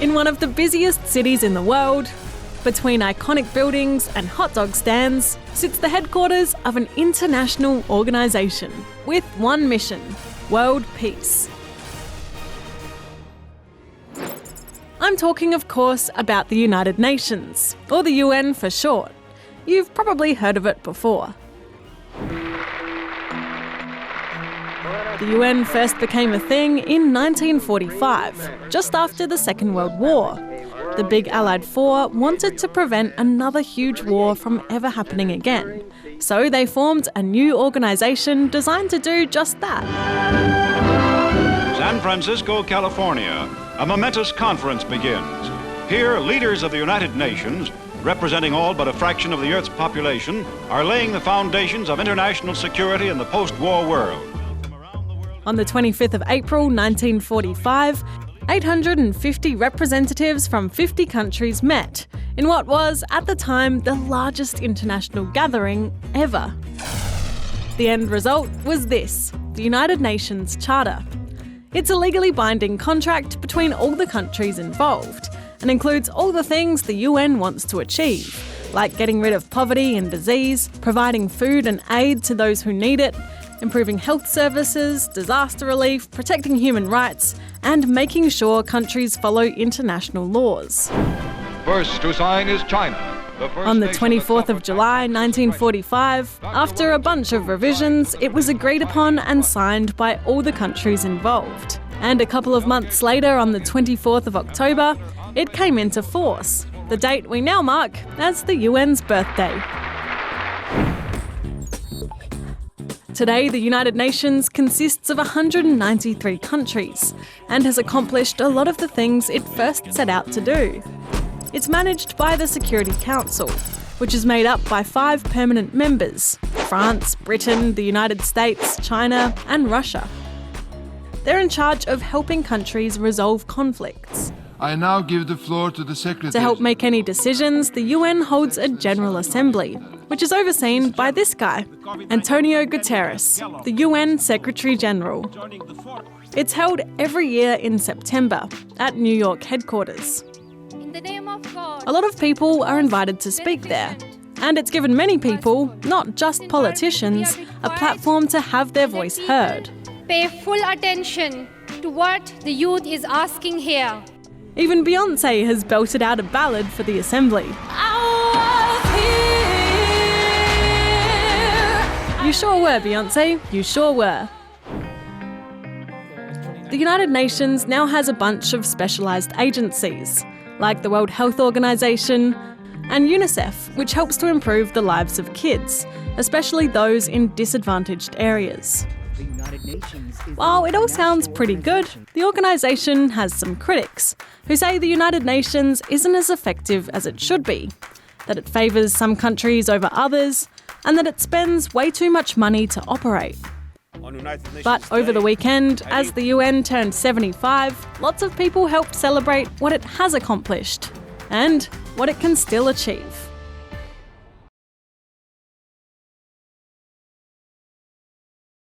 In one of the busiest cities in the world, between iconic buildings and hot dog stands, sits the headquarters of an international organisation with one mission: world peace. I'm talking, of course, about the United Nations, or the UN for short. You've probably heard of it before. The UN first became a thing in 1945, just after the Second World War. The big Allied Four wanted to prevent another huge war from ever happening again, so they formed a new organisation designed to do just that. San Francisco, California. A momentous conference begins. Here, leaders of the United Nations, representing all but a fraction of the Earth's population, are laying the foundations of international security in the post-war world. On the 25th of April 1945, 850 representatives from 50 countries met in what was, at the time, the largest international gathering ever. The end result was this: the United Nations Charter. It's a legally binding contract between all the countries involved and includes all the things the UN wants to achieve, like getting rid of poverty and disease, providing food and aid to those who need it, improving health services, disaster relief, protecting human rights, and making sure countries follow international laws. First to sign is China. On the 24th of July 1945, after a bunch of revisions, it was agreed upon and signed by all the countries involved. And a couple of months later, on the 24th of October, it came into force, the date we now mark as the UN's birthday. Today, the United Nations consists of 193 countries and has accomplished a lot of the things it first set out to do. It's managed by the Security Council, which is made up by 5 permanent members: France, Britain, the United States, China, and Russia. They're in charge of helping countries resolve conflicts. I now give the floor to the Secretary. To help make any decisions, the UN holds a General Assembly, which is overseen by this guy, Antonio Guterres, the UN Secretary-General. It's held every year in September at New York headquarters. A lot of people are invited to speak there, and it's given many people, not just politicians, a platform to have their voice heard. Pay full attention to what the youth is asking here. Even Beyoncé has belted out a ballad for the Assembly. You sure were, Beyoncé, you sure were. The United Nations now has a bunch of specialised agencies, like the World Health Organization and UNICEF, which helps to improve the lives of kids, especially those in disadvantaged areas. While it all sounds pretty good, the organisation has some critics who say the United Nations isn't as effective as it should be, that it favours some countries over others, and that it spends way too much money to operate. But over the weekend, as the UN turned 75, lots of people helped celebrate what it has accomplished and what it can still achieve.